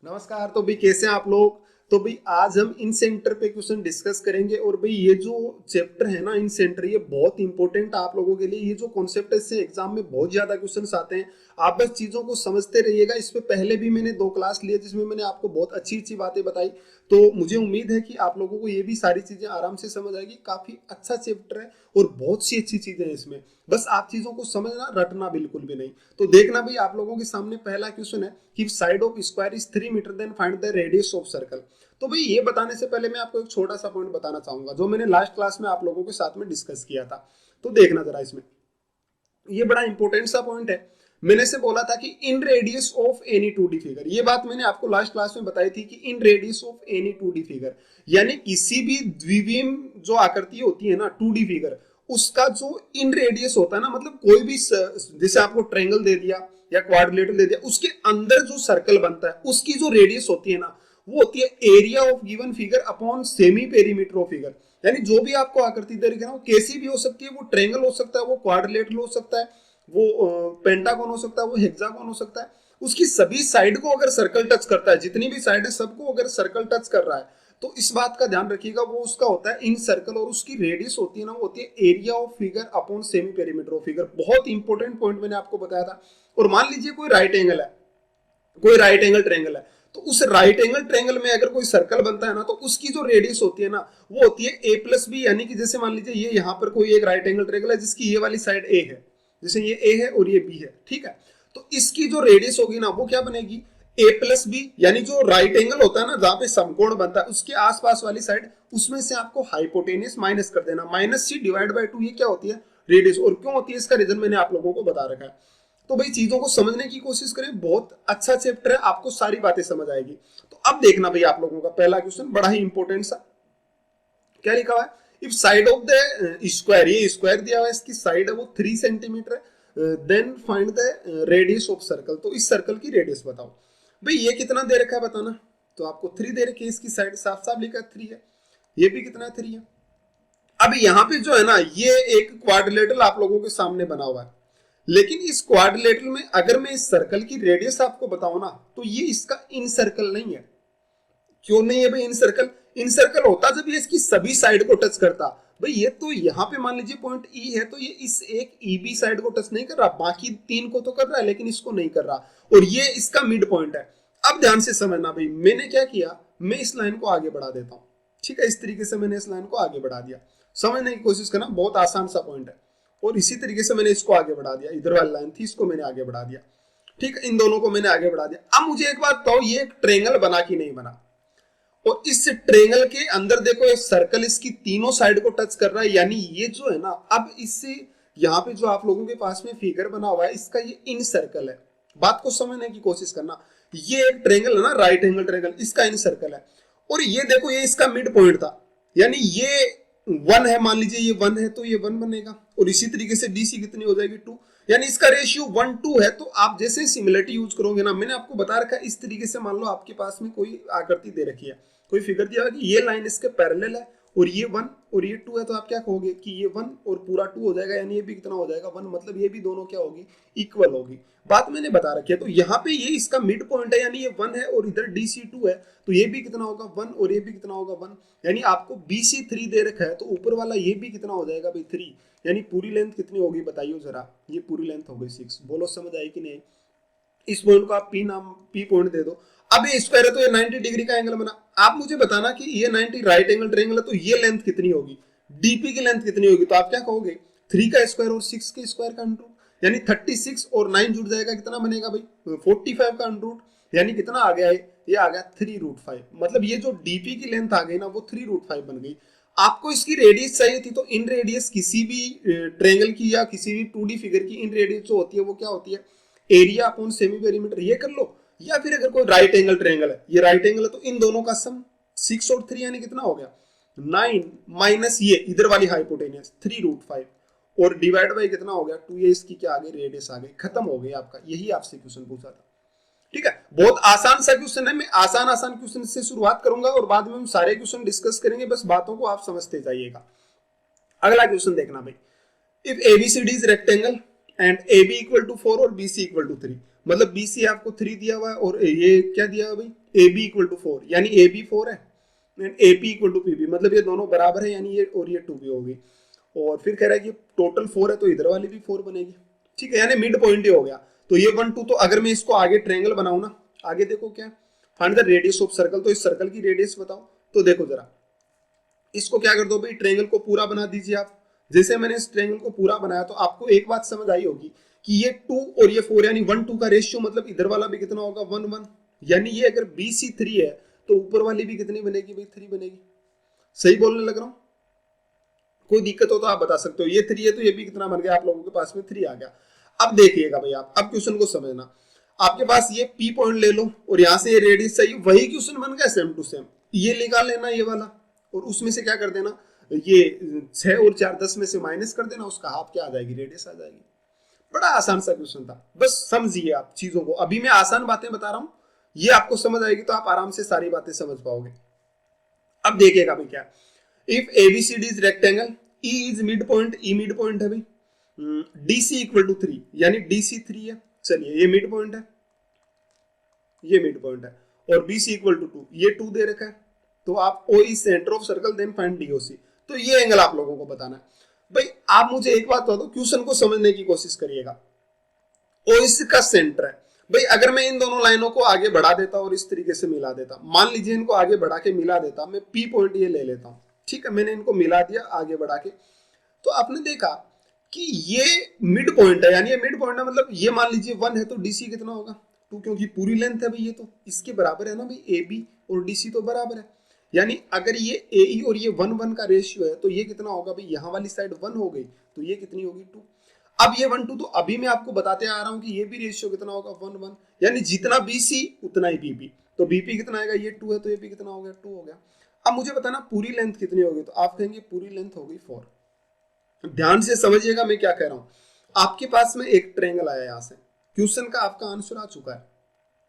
नमस्कार। तो भाई कैसे हैं आप लोग। तो भाई आज हम इन सेंटर पे क्वेश्चन डिस्कस करेंगे और भाई ये जो चैप्टर है ना इन सेंटर, ये बहुत इंपॉर्टेंट है आप लोगों के लिए। ये जो कॉन्सेप्ट है इससे एग्जाम में बहुत ज्यादा क्वेश्चंस आते हैं। आप बस चीजों को समझते रहिएगा। इस पे पहले भी मैंने 2 क्लास लिए जिसमें मैंने आपको बहुत अच्छी अच्छी बातें बताई। तो मुझे उम्मीद है कि आप लोगों को ये भी सारी चीजें आराम से समझ आएगी। काफी अच्छा चैप्टर है और बहुत सी अच्छी चीजें हैं इसमें। बस आप चीजों को समझना, रटना बिल्कुल भी नहीं। तो देखना भाई, आप लोगों के सामने पहला क्वेश्चन है कि side of square is 3 meter, then find the radius of circle. तो भाई ये बताने से पहले मैं आपको एक छोटा सा पॉइंट बताना चाहूंगा जो मैंने लास्ट क्लास में आप लोगों के साथ में डिस्कस किया था। तो देखना जरा इसमें, ये बड़ा इंपॉर्टेंट सा पॉइंट है। मैंने से बोला था कि इन radius of any 2D figure, ये बात मैंने आपको लास्ट क्लास में बताई थी कि इन radius of any 2D figure, यानी किसी भी द्विविम जो आकृति होती है ना 2D फिगर, उसका जो इन रेडियस होता है ना, मतलब कोई भी जैसे आपको ट्रायंगल दे दिया या क्वाड्रिलेटरल दे दिया, उसके अंदर जो सर्कल बनता है उसकी जो रेडियस होती है ना, वो होती है area of given figure upon semi perimeter of figure. यानी जो भी आपको आकृति दे रही है ना, वो कैसी भी हो सकती है। वो ट्रायंगल हो सकता है, वो क्वाड्रिलेटरल हो सकता है, वो पेंटागन हो सकता है, वो हेक्सागन हो सकता है। उसकी सभी साइड को अगर सर्कल टच करता है, जितनी भी साइड है सबको अगर सर्कल टच कर रहा है, तो इस बात का ध्यान रखिएगा, वो उसका होता है इन सर्कल। और उसकी रेडियस होती है ना, वो होती है area of figure upon semi perimeter of figure. बहुत इंपॉर्टेंट पॉइंट मैंने आपको बताया था। और मान लीजिए कोई राइट एंगल है, कोई राइट एंगल ट्रायंगल है, तो उस राइट एंगल ट्रायंगल में अगर कोई सर्कल बनता है ना, तो उसकी जो रेडियस होती है ना, वो होती है ए प्लस बी। यानी कि जैसे मान लीजिए ये यहाँ पर कोई एक राइट एंगल ट्रायंगल है जिसकी ये वाली साइड ए है, जैसे ये ए है और ये बी है, ठीक है। तो इसकी जो रेडियस होगी ना, वो क्या बनेगी, ए प्लस बी। यानी जो राइट एंगल होता है ना, जहां पे समकोण बनता है, उसके आसपास वाली साइड, उसमें से आपको हाइपोटेनियस माइनस कर देना। माइनस सी डिवाइड बाई 2, ये क्या होती है, रेडियस। और क्यों होती है इसका रीजन मैंने आप लोगों को बता रखा है। तो भाई चीजों को समझने की कोशिश करें, बहुत अच्छा चैप्टर है, आपको सारी बातें समझ आएगी। तो अब देखना भाई, आप लोगों का पहला क्वेश्चन बड़ा ही इंपॉर्टेंट सा, क्या लिखा हुआ है, if side of the square, ये स्क्वायर दिया हुआ है, इसकी साइड है वो 3 सेंटीमीटर है, then find the radius of circle. तो इस सर्कल की रेडियस बताओ। भाई ये कितना दे रखा है बताना। तो आपको 3 दे रखी है, इसकी साइड साफ साफ लिखा है 3 है, ये भी कितना है 3 है। अब यहाँ पे जो है ना, ये एक क्वाड्रिलेटरल आप लोगों के सामने बना हुआ है, लेकिन इस क्वाड्रिलेटरल में अगर मैं इस सर्कल की रेडियस आपको बताऊं ना, तो ये इसका इन सर्कल नहीं है। क्यों नहीं है भाई इन सर्कल। इन सर्कल होता जब ये इसकी सभी साइड को टच करता। भाई ये तो यहाँ पे मान लीजिए पॉइंट ई है, तो ये इस एक ई बी साइड को टच नहीं कर रहा, बाकी 3 को तो कर रहा है लेकिन इसको नहीं कर रहा, और ये इसका मिड पॉइंट है। अब ध्यान से समझना भाई, मैंने क्या किया, मैं इस लाइन को आगे बढ़ा देता हूँ, ठीक है। इस तरीके से मैंने इस लाइन को आगे बढ़ा दिया। समझने की कोशिश करना, बहुत आसान सा पॉइंट है। और इसी तरीके से मैंने इसको आगे बढ़ा दिया, इधर वाली लाइन थी इसको मैंने आगे बढ़ा दिया, ठीक है। इन दोनों को मैंने आगे बढ़ा दिया। अब मुझे एक बात बताओ, ये एक ट्रेंगल बना कि नहीं बना। और इस ट्रेंगल के अंदर देखो, ये सर्कल इसकी तीनों साइड को टच कर रहा है, यानी ये जो है ना, अब इससे यहाँ पे जो आप लोगों के पास में फिगर बना हुआ है, इसका ये इन सर्कल है। बात को समझने की कोशिश करना, ये एक ट्रेंगल है ना, राइट एंगल ट्रेंगल, इसका इन सर्कल है। और ये देखो, ये इसका मिड पॉइंट था, यानी ये 1 है, मान लीजिए ये 1 है तो ये 1 बनेगा। और इसी तरीके से BC कितनी हो जाएगी 2, यानी इसका रेशियो 1:2 है। तो आप जैसे सिमिलरिटी यूज करोगे ना, मैंने आपको बता रखा है इस तरीके से, मान लो आपके पास में कोई आकृति दे रखी है, कोई फिगर दिया कि ये लाइन इसके पैरेलल है और ये 1 और ये 2 है, तो आप क्या कहोगे कि ये 1 और पूरा 2 हो जाएगा, यानी ये भी कितना हो जाएगा 1, मतलब ये भी दोनों क्या होगी, इक्वल होगी। बात मैंने बता रखी है। तो यहाँ पे ये इसका मिड पॉइंट है, यानी ये 1 है और इधर DC 2 है, तो ये भी कितना होगा 1 और ये भी कितना होगा 1। यानी आपको BC 3 दे रखा है, तो ऊपर वाला ये भी कितना हो जाएगा भाई 3। यानी पूरी लेंथ कितनी होगी बताइए जरा, ये पूरी लेंथ हो गई 6। बोलो समझ आई कि नहीं। इस पॉइंट को आप P पॉइंट दे दो। अब ये स्क्वायर है तो ये 90 डिग्री का एंगल बना। आप मुझे बताना कि ये 90 राइट एंगल ट्रायंगल है, तो ये लेंथ कितनी होगी, DP की लेंथ कितनी होगी। तो आप क्या कहोगे, 3 का स्क्वायर और 6 के स्क्वायर का अंडर, यानी 36 और 9 जुड़ जाएगा, कितना बनेगा भाई 45 का अंडर। यानी कितना आ गया है, ये आ गया 3√5। मतलब ये जो DP की लेंथ आ गई ना, वो 3√5 बन गई। आपको इसकी रेडियस चाहिए थी, तो इन रेडियस किसी भी ट्रायंगल की या किसी भी 2D फिगर की इन रेडियस जो होती है वो क्या होती है, एरिया अपॉन सेमी पेरीमीटर, ये कर लो। या फिर अगर कोई राइट एंगल ट्रायंगल है, ये राइट एंगल है, तो इन दोनों का सम 6 और 3 यानी कितना हो गया 9, माइनस ये इधर वाली हाइपोटेनियस 3√5 और डिवाइड बाई कितना हो गया 2, ये इसकी क्या आ गई, रेडियस आ गई। खत्म हो गई आपका, यही आपसे क्वेश्चन पूछा था, ठीक है। बहुत आसान सा क्वेश्चन है। मैं आसान आसान क्वेश्चन से शुरुआत करूंगा और बाद में हम सारे क्वेश्चन डिस्कस करेंगे, बस बातों को आप समझते जाइएगा। अगला क्वेश्चन देखना भाई, if ABCD is rectangle and AB equal to 4 और BC इक्वल टू 3। मतलब बी सी आपको 3 दिया हुआ है और ये क्या दिया हुआ है भाई, ए बी इक्वल टू 4, यानी ए बी 4 है and A P equal to P B, मतलब ये दोनों बराबर है, यानी ये और ये 2 भी होगी। और फिर कह रहा है कि टोटल 4 है तो इधर वाली भी 4 बनेगी, ठीक है, यानी मिड पॉइंट ही हो गया। तो ये 1 2, तो अगर मैं इसको आगे ट्रायंगल बनाऊं ना, आगे देखो क्या, find the radius of circle, तो इस सर्कल की रेडियस बताओ। तो देखो जरा, इसको क्या कर दो भाई, ट्रायंगल को पूरा बना दीजिए आप। जैसे मैंने इस ट्रायंगल को पूरा बनाया तो आपको एक बात समझ आई होगी कि ये 2 और ये 4 यानी 1 2 का रेशियो, मतलब इधर वाला भी कितना होगा 1 1, यानी ये अगर बी सी 3 है तो ऊपर वाली भी कितनी बनेगी भाई, 3 बनेगी। सही बोलने लग रहा हूं? कोई दिक्कत हो तो आप बता सकते हो। ये 3 है तो ये भी कितना बन गया, आप लोगों के पास में 3 आ गया। अब देखिएगा भाई, आप अब क्वेश्चन को समझना, आपके पास ये पी पॉइंट ले लो और यहां से ये रेडियस चाहिए, वही क्वेश्चन बन गया सेम टू सेम। ये निकाल लेना ये वाला और उसमें से क्या कर देना, ये 6 और 4 10 में से माइनस कर देना, उसका हाफ क्या आ जाएगी, रेडियस आ जाएगी। बड़ा आसान सा क्वेश्चन था, बस समझिए आप चीजों को। अभी मैं आसान बातें बता रहा हूं, ये आपको समझ आएगी तो आप आराम से सारी बातें समझ पाओगे। अब देखिएगा भाई क्या, if ABCD is rectangle, E is mid point, E mid point है भाई, डीसी इक्वल टू 3, यानी डीसी 3 है। चलिए ये मिड पॉइंट है, ये मिड पॉइंट है, और बीसी इक्वल टू 2, ये 2 दे रखा है। तो आप O is center of circle then find DOC, तो ये एंगल आप लोगों को बताना है। भाई आप मुझे एक बात बता दो, क्वेश्चन को समझने की कोशिश करिएगा। ओ इसका सेंटर है भाई, अगर मैं इन दोनों लाइनों को आगे बढ़ा देता और इस तरीके से मिला देता, मान लीजिए इनको आगे बढ़ा के मिला देता, मैं पी पॉइंट ये ले लेता हूं, ठीक है, मैंने इनको मिला दिया आगे बढ़ा के, तो आपने देखा कि ये मिड पॉइंट है, यानी ये मिड पॉइंट है, मतलब ये मान लीजिए 1 है तो डीसी कितना होगा 2, क्योंकि पूरी लेंथ है भाई, ये तो इसके बराबर है ना भाई, ए बी और डीसी तो बराबर है। यानी अगर ये ए ई और ये 1 1 का रेशियो है तो ये कितना होगा भाई, यहाँ वाली साइड 1 हो गई तो ये कितनी होगी 2। अब ये 1 2, तो अभी मैं आपको बताते आ रहा हूं कि ये भी रेशियो कितना होगा 1 1, यानी जितना बीसी उतना ही बीपी, तो बीपी कितना आएगा, ये 2 है तो ये भी कितना हो गया 2 हो गया। अब मुझे बताना पूरी लेंथ कितनी होगी, तो आप कहेंगे पूरी लेंथ होगी 4। ध्यान से समझिएगा मैं क्या कह रहा हूं। आपके पास में एक ट्रायंगल आया, यहां से क्वेश्चन का आपका आंसर आ चुका है,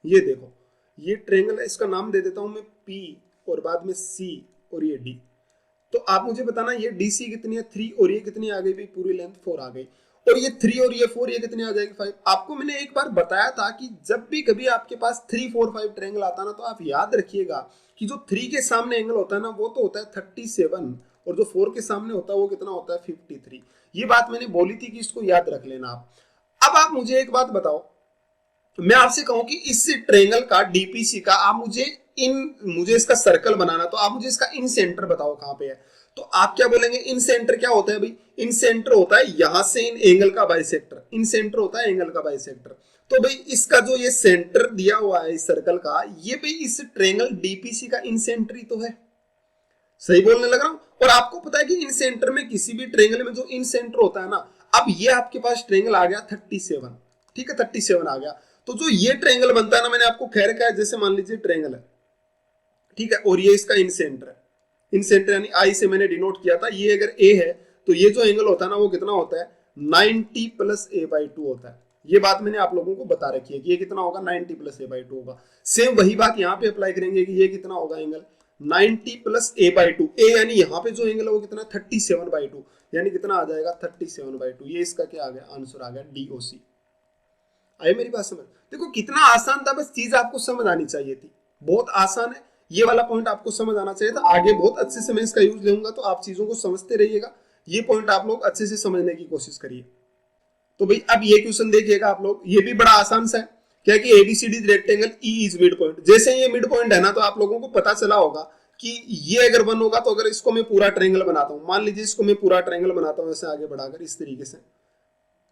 ये देखो ये ट्रायंगल है, इसका नाम दे देता हूं मैं पी और बाद में सी और ये डी। तो आप मुझे बताना ये डीसी कितनी है 3 और ये कितनी आ गई भाई, पूरी लेंथ 4 आ गई, और ये 3 और ये 4 ये कितनी आ जाएगी 5। आपको मैंने एक बार बताया था कि जब भी कभी आपके पास 3 4 5 ट्रायंगल आता ना, तो आप याद रखिएगा कि जो 3 के सामने एंगल होता है ना वो तो होता है 37, और जो 4 के सामने होता है वो कितना होता है 53। ये बात मैंने बोली थी कि इसको याद रख लेना आप। अब आप मुझे एक बात बताओ, मैं आपसे कहूं कि इस ट्रायंगल का डीपीसी का आप मुझे इसका सर्कल बनाना, तो आप मुझे इसका इन सेंटर बताओ कहां पे है। तो आप क्या बोलेंगे, इन सेंटर क्या होता है भाई, इन सेंटर होता है यहां से इन एंगल का बाइसेक्टर, इन सेंटर होता है एंगल का बाइसेक्टर। तो भाई इसका जो ये सेंटर दिया हुआ है इस सर्कल का, ये भाई इस ट्रायंगल डीपीसी का इन सेंटर ही तो है। सही बोलने लग रहा हूं। और आपको पता है कि इन सेंटर में किसी भी ट्रायंगल में जो इन सेंटर होता है ना, अब ये आपके पास ट्रायंगल आ गया 37, ठीक है 37 आ गया, तो जो ये ट्रायंगल बनता है ना, मैंने आपको कह रखा है जैसे मान लीजिए ट्रायंगल है, ठीक है, और ये इसका इन सेंटर है, इन सेंटर यानी आई से मैंने डिनोट किया था, ये अगर ए है तो ये जो एंगल होता है ना वो कितना होता है 90 प्लस ए बाई 2 होता है। ये बात मैंने आप लोगों को बता रखी है कि ये कितना होगा 90 प्लस ए बाई 2 होगा। सेम वही बात यहाँ पे अप्लाई करेंगे कि ये कितना होगा एंगल 90 प्लस ए बाई 2, ए यानी यहाँ पे जो एंगल है वो कितना 37 बाई 2, यानी कितना आ जाएगा 37 बाई 2। ये इसका क्या आ गया, आंसर आ गया डीओसी। आई मेरी बात समझ? देखो कितना आसान था, बस चीज आपको समझ आनी चाहिए थी, बहुत आसान है, ये वाला पॉइंट आपको समझ आना चाहिए था। आगे बहुत अच्छे से मैं इसका यूज लूंगा, तो आप चीजों को समझते रहिएगा, ये पॉइंट आप लोग अच्छे से समझने की कोशिश करिए। तो भाई अब ये क्वेश्चन देखिएगा आप लोग, ये भी बड़ा आसान सा है, क्या कि ABCD rectangle E is mid point. जैसे ये मिड पॉइंट है ना, तो आप लोगों को पता चला होगा कि ये अगर 1 होगा, तो अगर इसको मैं पूरा ट्रायंगल बनाता हूं, मान लीजिए इसको मैं पूरा ट्रायंगल बनाता हूं ऐसे आगे बढ़ाकर इस तरीके से,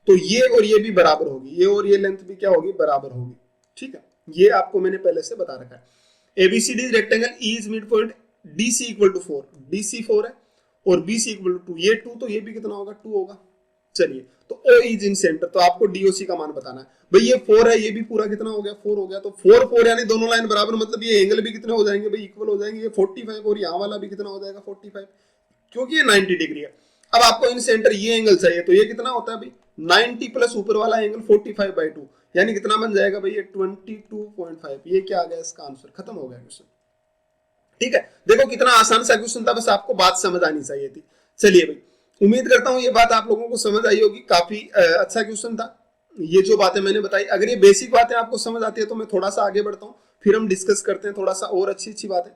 तो ये और ये भी बराबर होगी, ये और ये लेंथ भी क्या होगी, बराबर होगी, ठीक है। ये आपको मैंने पहले से बता रखा है। ABCD rectangle E is mid point, DC equal to 4, DC 4 है और बीसी इक्वल टू 2, ये 2 तो ये भी कितना होगा 2 होगा। चलिए तो ओ इज इन सेंटर, तो आपको डीओसी का मान बताना है। भाई ये 4 है, ये भी पूरा कितना हो गया 4 हो गया, तो 4 4 यानी दोनों लाइन बराबर, मतलब ये एंगल भी कितने हो जाएंगे भाई, इक्वल हो जाएंगे। ये 45 और यहाँ वाला भी कितना हो जाएगा 45, क्योंकि ये 90 डिग्री है। अब आपको इन सेंटर ये एंगल चाहिए, तो ये कितना होता है भाई 90 प्लस ऊपर वाला एंगल 45 बाई 2, यानी कितना बन जाएगा भाई ये 22.5। ये क्या आ गया इसका आंसर, खत्म हो गया क्वेश्चन, ठीक है। देखो कितना आसान सा क्वेश्चन था, बस आपको बात समझ आनी चाहिए थी। चलिए भाई, उम्मीद करता हूं ये बात आप लोगों को समझ आई होगी, काफी अच्छा क्वेश्चन था। ये जो बातें मैंने बताई, अगर ये बेसिक बातें आपको समझ आती है तो मैं थोड़ा सा आगे बढ़ता हूँ, फिर हम डिस्कस करते हैं थोड़ा सा और अच्छी अच्छी बातें।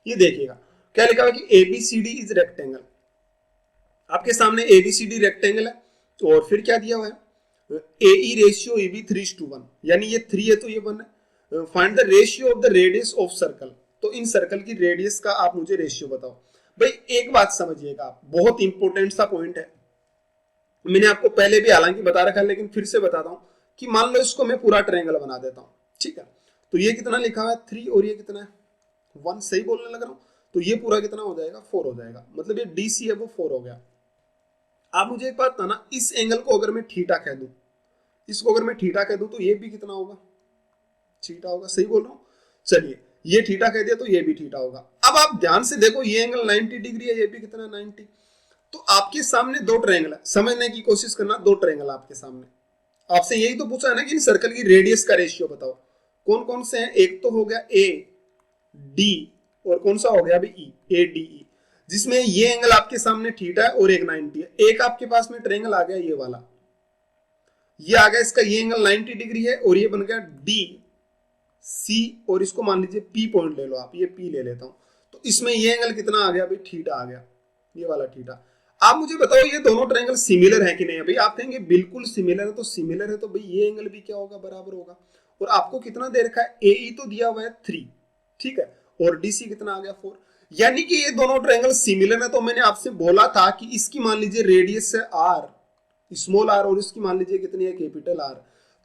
ये देखिएगा क्या लिखा हुआ कि ABCD इज रेक्टेंगल। आपके सामने ABCD रेक्टेंगल है, और फिर क्या दिया हुआ है, AE रेशियो EB 3:1, यानी ये 3 है तो ये 1 है। Find the ratio of the radius of circle, तो इन सर्कल की रेडियस का आप मुझे रेशियो बताओ। भाई एक बात समझिएगा, आप बहुत इंपॉर्टेंट सा पॉइंट है, मैंने आपको पहले भी हालांकि बता रखा है लेकिन फिर से बताता हूं कि मान लो इसको मैं पूरा ट्रायंगल बना देता हूं, ठीक है, तो ये कितना लिखा हुआ है 3 और ये कितना है 1, सही बोलने लग रहा हूं, तो ये पूरा कितना हो जाएगा 4 हो जाएगा, मतलब ये DC है वो 4 हो गया। आप मुझे एक बात बताना, इस एंगल को अगर मैं थीटा कह दूं, इसको अगर मैं थीटा कह दूं तो ये भी कितना होगा, थीटा होगा, सही बोल रहा हूं। चलिए ये थीटा कह दिया तो ये भी थीटा होगा। अब आप ध्यान से देखो ये एंगल 90 डिग्री है, ये भी कितना 90, तो आपके सामने दो ट्रायंगल है, समझने की कोशिश करना, दो ट्रायंगल आपके सामने, आपसे यही तो पूछा है ना कि इन सर्कल की रेडियस का रेशियो बताओ। कौन कौन से हैं, एक तो हो गया AD और कौन सा हो गया अभी ADE, जिसमें ये एंगल आपके सामने थीटा है और एक 90 है। एक आपके पास में ट्रायंगल आ गया ये वाला, ये आ गया इसका ये एंगल 90 डिग्री है और ये बन गया DC, और इसको मान लीजिए P पॉइंट ले लो आप, ये P ले लेता हूं, तो इसमें ये एंगल कितना आ गया अभी थीटा आ गया, ये वाला थीटा। आप मुझे बताओ ये दोनों ट्रायंगल सिमिलर है कि नहीं। अभी आप कहेंगे बिल्कुल सिमिलर है, तो सिमिलर है तो भाई ये एंगल भी क्या होगा, बराबर होगा। और आपको कितना दे रखा है, AE तो दिया हुआ है 3, ठीक है, और DC कितना आ गया 4, यानी कि ये दोनों ट्रायंगल सिमिलर है। तो मैंने आपसे बोला था कि इसकी मान लीजिए रेडियस है R, स्मॉल r, और इसकी मान लीजिए कितनी है कैपिटल R।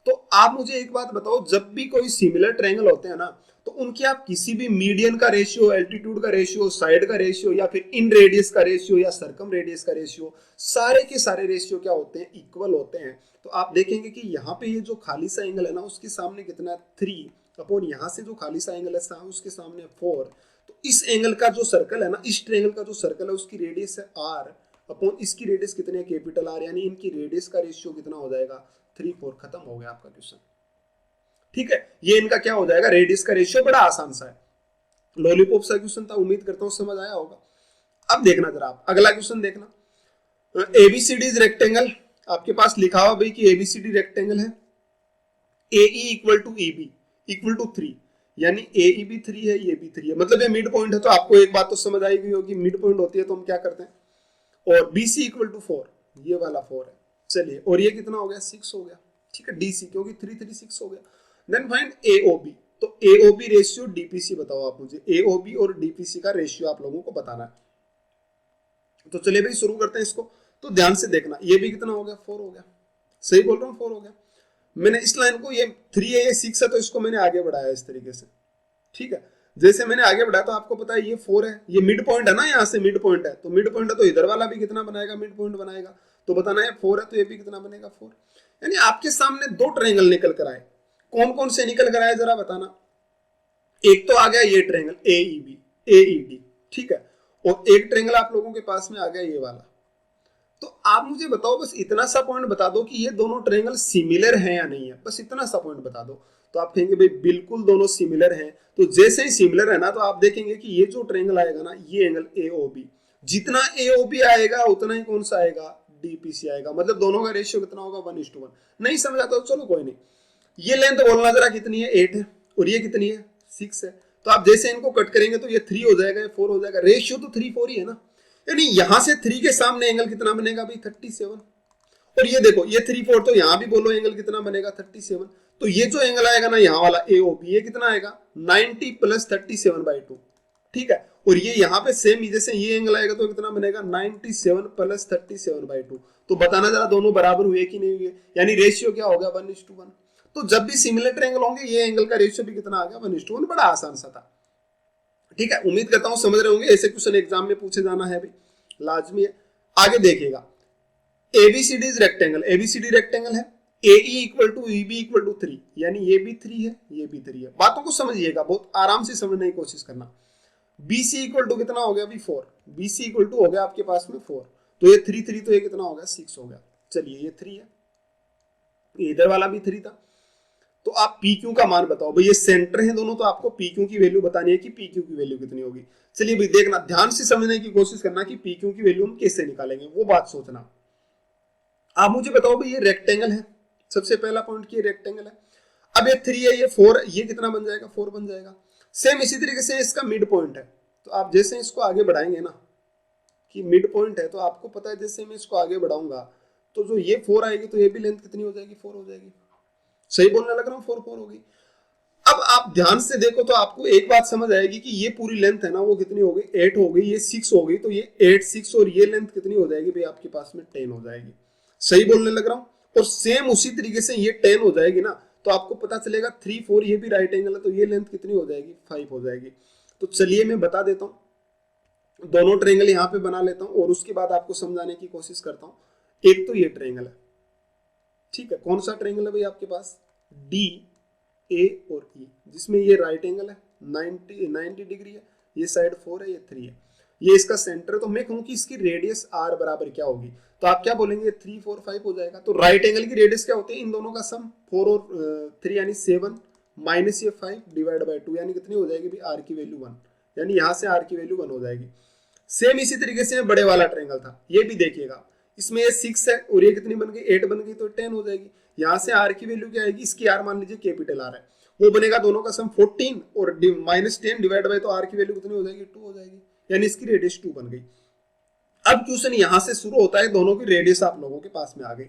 तो आप मुझे एक बात बताओ, जब भी कोई सिमिलर ट्रायंगल होते हैं ना, तो उनके आप किसी भी मीडियन का रेशियो, एल्टीट्यूड का रेशियो, साइड का रेशियो, या फिर इन रेडियस का रेशियो या सर्कम रेडियस का रेशियो, सारे के सारे रेशियो क्या होते हैं, इक्वल होते हैं। तो आप देखेंगे कि यहाँ पे ये जो खाली सा एंगल है ना, उसके सामने कितना है 3 अपॉन यहाँ से जो खाली सा एंगल है उसके सामने 4। तो इस एंगल का जो सर्कल है ना, इस ट्रायंगल का जो सर्कल है उसकी रेडियस है R अपॉन इसकी रेडियस कितनी है कैपिटल R, यानी इनकी रेडियस का रेशियो कितना हो जाएगा 3, 4, खत्म हो गया आपका क्वेश्चन। ठीक है, ये इनका क्या हो जाएगा रेडियस का रेशियो, बड़ा आसान सा है, लॉलीपॉप सा क्वेश्चन था, उम्मीद करता हूं समझ आया होगा। अब देखना जरा आप अगला क्वेश्चन देखना, ABCD इज रेक्टेंगल, आपके पास लिखा हुआ भाई कि ABCD रेक्टेंगल है, AE equal to EB equal to 3, यानी AE भी 3 है ये भी 3 है, मतलब ये मिड पॉइंट है। तो आपको एक बात तो समझ आई गई होगी, मिड पॉइंट होती है तो हम क्या करते हैं, और BC इक्वल टू 4, ये वाला 4 है। चलिए और ये कितना हो गया 6 हो गया, ठीक है, DC क्योंकि 3 3 6 हो गया। देन फाइंड AOB, तो AOB रेशियो DPC बताओ आप मुझे, AOB और DPC का रेशियो आप लोगों को बताना है। तो चलिए भाई शुरू करते हैं इसको, तो ध्यान से देखना, ये भी कितना हो गया 4 हो गया, सही बोल रहा हूँ 4 हो गया। मैंने इस लाइन को, ये 3 है ये 6 है, तो इसको मैंने आगे बढ़ाया इस तरीके से, ठीक है, जैसे मैंने आगे बढ़ाया तो आपको पता है ये 4 है, ये मिड पॉइंट है ना, यहाँ से मिड पॉइंट है, तो मिड पॉइंट है तो इधर वाला भी कितना बनाएगा मिड पॉइंट बनाएगा, तो बताना है 4 है तो ये भी कितना बनेगा 4। यानी आपके सामने दो ट्रायंगल निकल कर आए, कौन कौन से निकल कर आए जरा बताना। एक तो आ गया ये ट्रायंगल AEB AED, ठीक है, और एक ट्रायंगल आप लोगों के पास में आ गया ये वाला। तो आप मुझे बताओ, बस इतना सा पॉइंट बता दो कि ये दोनों ट्रायंगल सिमिलर हैं या नहीं है, बस इतना सा पॉइंट बता दो। तो आप कहेंगे भाई बिल्कुल दोनों सिमिलर हैं, तो जैसे ही सिमिलर है ना, तो आप देखेंगे कि ये जो ट्रायंगल आएगा ना, ये एंगल AOB, जितना AOB आएगा उतना ही कौन सा आएगा DPC आएगा, मतलब दोनों का रेशियो कितना होगा 1:1। नहीं समझा तो चलो कोई नहीं, ये लेंथ बोलना जरा कितनी है 8 है, और ये कितनी है 6 है, तो आप जैसे इनको कट करेंगे तो ये 3 हो जाएगा, ये 4 हो जाएगा, रेशियो तो 3 4 ही है ना, यानी यहां से 3 के सामने एंगल कितना बनेगा भाई 37, और ये देखो ये 3 4, तो यहां भी बोलो एंगल कितना बनेगा 37। तो ये जो एंगल आएगा ना यहाँ वाला AOB, ये कितना आएगा 90 + 37/2, ठीक है, और ये यहाँ पे सेम जैसे ये एंगल आएगा तो कितना बनेगा 97 + 37/2। तो बताना जरा दोनों बराबर हुए कि नहीं हुए, यानी रेशियो क्या होगा 1:1। तो जब भी सिमिलर ट्रायंगल होंगे ये एंगल का रेशियो भी कितना आ गया 1:1, बड़ा आसान सा था। ठीक है, उम्मीद करता हूं समझ रहे होंगे, ऐसे क्वेश्चन एग्जाम में पूछे जाना है भी लाजमी है। आगे देखिएगा, ABCD is rectangle, ABCD rectangle है, AE equal to EB equal to 3, यानी ये भी 3 है ये भी 3 है। बातों को समझिएगा, बहुत आराम से समझने की कोशिश करना। BC इक्वल टू कितना हो गया अभी 4, BC इक्वल टू हो गया आपके पास में 4, तो ये 3 3, तो ये कितना हो गया 6 हो गया। चलिए ये 3 है, इधर वाला भी 3 था, तो आप PQ का मान बताओ भाई, ये सेंटर है दोनों, तो आपको PQ की वैल्यू बतानी है कि PQ की वैल्यू कितनी होगी। चलिए भाई देखना, ध्यान से समझने की कोशिश करना कि PQ की वैल्यू हम कैसे निकालेंगे, वो बात सोचना। आप मुझे बताओ भाई ये रेक्टेंगल है, सबसे पहला पॉइंट की रेक्टेंगल है। अब ये 3 है, ये 4, ये कितना बन जाएगा, 4 बन जाएगा। सेम इसी तरीके से इसका मिड पॉइंट है, तो आप जैसे इसको आगे बढ़ाएंगे ना कि मिड पॉइंट है, तो आपको पता है जैसे मैं इसको आगे बढ़ाऊंगा तो जो ये 4 आएगी तो ये भी लेंथ कितनी हो जाएगी, 4 हो जाएगी। सही बोलने लग रहा हूँ, 4 4 होगी। अब आप ध्यान से देखो तो आपको एक बात समझ आएगी कि ये पूरी लेंथ है ना वो कितनी हो गई, 8 हो गई, ये 6 हो गई, तो ये 8 6 और ये लेंथ कितनी हो जाएगी भाई आपके पास में, 10 हो जाएगी। सही बोलने लग रहा हूँ। और सेम उसी तरीके से ये 10 हो जाएगी ना, तो आपको पता चलेगा 3 4 ये भी राइट एंगल है, तो ये लेंथ कितनी हो जाएगी, 5 हो जाएगी। तो चलिए मैं बता देता हूँ, दोनों ट्रायंगल यहाँ पे बना लेता हूँ और उसके बाद आपको समझाने की कोशिश करता हूँ। एक तो ये ट्रायंगल है, ठीक है, कौन सा ट्रायंगल है भाई आपके पास, डी ए और ई, जिसमें ये राइट एंगल है 90 डिग्री है, ये साइड 4 है, ये 3 है, ये इसका सेंटर है। तो मैं कहूँ कि इसकी रेडियस आर बराबर क्या होगी, तो आप क्या बोलेंगे, 3 4 5 हो जाएगा। तो राइट एंगल की रेडियस क्या होती है, इन दोनों का सम 4 और 3 यानी 7 माइनस ये 5 डिवाइड बाय 2 यानी कितनी हो जाएगी भाई, आर की वैल्यू 1, यानी यहाँ से आर की वैल्यू 1 हो जाएगी। सेम इसी तरीके से बड़े वाला ट्रायंगल था, ये भी देखिएगा, इसमें ये 6 है और ये कितनी बन गई, 8 बन गई, तो 10 हो जाएगी। यहाँ से आर की वैल्यू क्या आएगी, इसकी आर मान लीजिए कैपिटल आर है, वो बनेगा दोनों का सम 14 और माइनस 10 डिवाइड बाय, तो आर की वैल्यू कितनी हो जाएगी, 2 हो जाएगी, यानी इसकी रेडियस 2 बन गई। अब क्वेश्चन यहां से शुरू होता है, दोनों की रेडियस आप लोगों के पास में आ गई।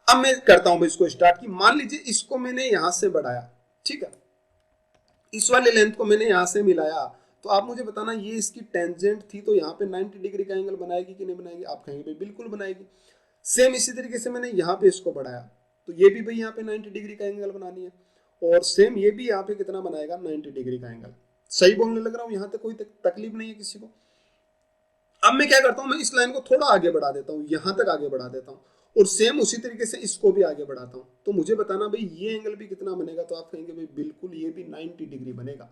अब मैं करता हूं इसको स्टार्ट की, मान लीजिए इसको मैंने यहां से बढ़ाया, ठीक है, इस वाले लेंथ को मैंने यहां से मिलाया, तो आप मुझे बताना ये इसकी टेंजेंट थी, तो यहाँ पे 90 डिग्री का एंगल बनाएगी कि नहीं बनाएगी, आप कहेंगे बिल्कुल बनाएगी। सेम इसी तरीके से मैंने यहाँ पे इसको बढ़ाया, तो ये भी भाई यहाँ पे 90 डिग्री का एंगल बनानी है, और सेम ये भी यहाँ पे कितना बनाएगा, 90 डिग्री का एंगल। सही बोलने लग रहा हूँ, यहाँ तक कोई तकलीफ नहीं है किसी को। अब मैं क्या करता हूँ, मैं इस लाइन को थोड़ा आगे बढ़ा देता हूँ, यहाँ तक आगे बढ़ा देता हूँ, और सेम उसी तरीके से इसको भी आगे बढ़ाता हूँ। तो मुझे बताना भाई ये एंगल भी कितना बनेगा, तो आप कहेंगे भाई बिल्कुल ये भी 90 डिग्री बनेगा।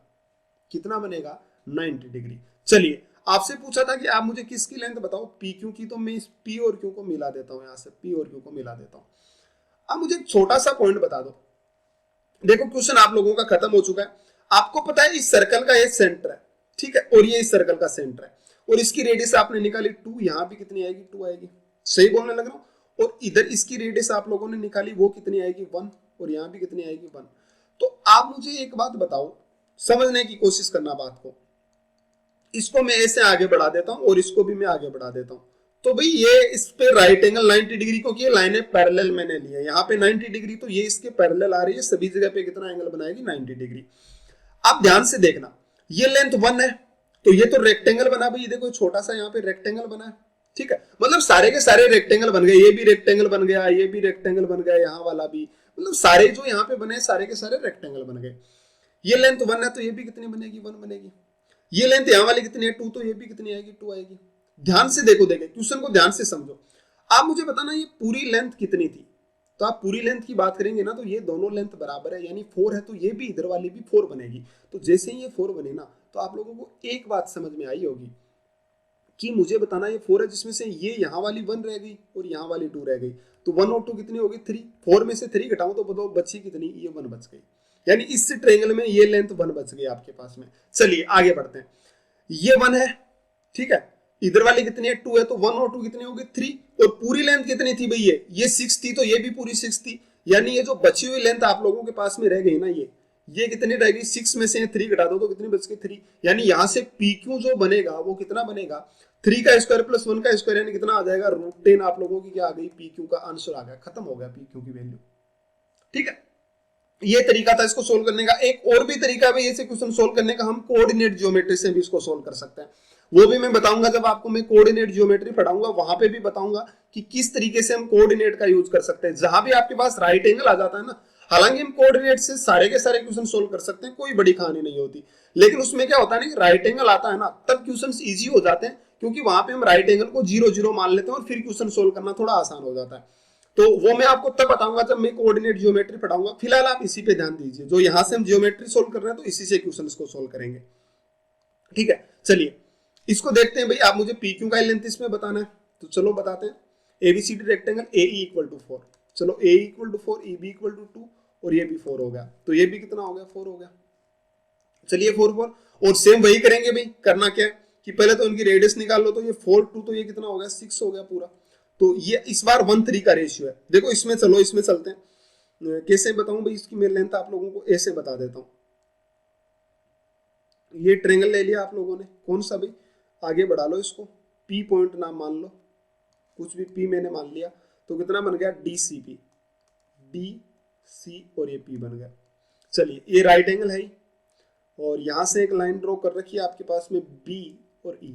कितना बनेगा, 90 डिग्री। चलिए, आपसे पूछा था कि आप मुझे किसकी लेंथ बताओ, पी क्यू की, तो मैं इस पी और क्यू को मिला देता हूँ, यहाँ से पी और क्यू को मिला देता हूँ। अब मुझे एक छोटा सा पॉइंट बता दो, देखो क्वेश्चन आप लोगों का खत्म हो चुका है। आपको पता है इस सर्कल का ये सेंटर है, ठीक है, और ये इस सर्कल का सेंटर है, और इसकी रेडियस आपने निकाली 2, यहाँ भी कितनी आएगी, 2 आएगी। सही बोलने लग रहा हूँ। और इधर इसकी रेडियस आप लोगों ने निकाली, वो कितनी आएगी, 1, और यहाँ भी कितनी आएगी, 1। तो आप मुझे एक बात बताओ, समझने की कोशिश करना बात को, इसको मैं ऐसे आगे बढ़ा देता हूँ और इसको भी मैं आगे बढ़ा देता हूँ, तो भाई ये इस पे राइट एंगल 90 डिग्री, क्योंकि ये लाइनें पैरेलल मैंने ली है, यहाँ पे 90 डिग्री, तो ये इसके पैरेलल आ रही है, सभी जगह पे कितना एंगल बनाएगी, 90 डिग्री। आप ध्यान से देखना, ये लेंथ 1 है, तो ये तो रेक्टेंगल बना भाई, देखो छोटा सा यहाँ पे रेक्टेंगल बना है, ठीक है, मतलब सारे के सारे रेक्टेंगल बन गए, ये भी रेक्टेंगल बन गया, ये भी रेक्टेंगल बन गया, यहाँ वाला भी, मतलब सारे जो यहाँ पे बने सारे के सारे रेक्टेंगल बन गए। ये लेंथ 1 है, तो ये भी कितनी बनेगी, 1 बनेगी। ये लेंथ यहाँ वाली कितनी है, 2, तो ये भी कितनी आएगी, 2 आएगी। ध्यान से देखो, देखे क्वेश्चन को ध्यान से समझो। आप मुझे बताना ये पूरी लेंथ कितनी थी, तो आप पूरी लेंथ की बात करेंगे ना, तो ये दोनों लेंथ बराबर है, यानी 4 है, तो ये भी इधर वाली भी 4 बनेगी। तो जैसे ही ये 4 बने ना, तो आप लोगों को एक बात समझ में आई होगी कि मुझे बताना ये 4 है, जिसमें से ये यहाँ वाली 1 रह गई और यहाँ वाली 2 रह गई, तो 1 और 2 कितनी होगी, 3। 4 में से 3 घटाऊं तो बताओ बची कितनी, ये 1 बच गई, यानी इस ट्रायंगल में ये लेंथ 1 बच गई आपके पास में। चलिए आगे बढ़ते हैं, ये 1 है, ठीक है, इधर वाली कितनी है, 2 है, तो 1 और 2 कितनी होगी, 3, और पूरी लेंथ कितनी थी भाई, ये 6 थी, तो ये भी पूरी 6 थी, यानी ये जो बची हुई लेंथ आप लोगों के पास में रह गई ना, ये कितनी रह गई, 6 में से 3 घटा दो तो कितनी बच गई, 3, यानी यहां से पी क्यू जो बनेगा वो कितना बनेगा, 3 का स्क्वायर प्लस 1 का स्क्वायर, यानी कितना आ जाएगा, √10 आप लोगों की क्या आ गई, पी क्यू का आंसर आ गया, खत्म हो गया पी क्यू की वैल्यू। ठीक है, ये तरीका था इसको सोल्व करने का। एक और भी तरीका है ऐसे क्वेश्चन सोल्व करने का, हम कोऑर्डिनेट ज्योमेट्री से भी इसको सोल्व कर सकते हैं, वो भी मैं बताऊंगा जब आपको मैं कोऑर्डिनेट ज्योमेट्री पढ़ाऊंगा, वहां पे भी बताऊंगा कि किस तरीके से हम कोऑर्डिनेट का यूज कर सकते हैं। जहां भी आपके पास राइट एंगल आ जाता है ना, हालांकि हम कोऑर्डिनेट से सारे के सारे क्वेश्चन सोल्व कर सकते हैं, कोई बड़ी कहानी नहीं होती, लेकिन उसमें क्या होता है ना कि राइट एंगल आता है ना, तब क्वेश्चन इजी हो जाते हैं, क्योंकि वहां पे हम राइट एंगल को 0 0 मान लेते हैं और फिर क्वेश्चन सोल्व करना थोड़ा आसान हो जाता है। तो वो मैं आपको तब बताऊंगा जब मैं कोऑर्डिनेट ज्योमेट्री पढ़ाऊंगा। फिलहाल आप इसी पे ध्यान दीजिए, जो यहां से हम ज्योमेट्री सोल्व कर रहे हैं तो इसी से क्वेश्चंस को सोल्व करेंगे। ठीक है, चलिए इसको देखते हैं भाई। आप मुझे पी क्यू का लेंथ इसमें बताना है, तो चलो बताते हैं। ABCD rectangle A equal to 4, चलो A equal to 4, E B equal to 2 और ये भी 4 हो गया, तो ये भी कितना हो गया, 4 हो गया। चलिए 4 4 और सेम वही करेंगे भाई। करना क्या है कि पहले तो उनकी रेडियस निकाल लो, तो ये 4 2 तो ये कितना हो गया, 6 हो गया पूरा। तो ये इस बार 1 3 का रेशियो है। देखो इसमें चलो, इसमें चलते हैं। कैसे बताऊं भाई इसकी मैं लेंथ आप लोगों को ऐसे बता देता हूं। ये ट्रेंगल ले लिया आप लोगों ने, कौन सा भाई, आगे बढ़ा लो इसको, पी पॉइंट नाम मान लो, कुछ भी पी मैंने मान लिया, तो कितना बन गया D C P, D C और ये पी बन गया। चलिए ये राइट एंगल है, और यहां से एक लाइन ड्रॉ कर रखी है आपके पास में बी और ई,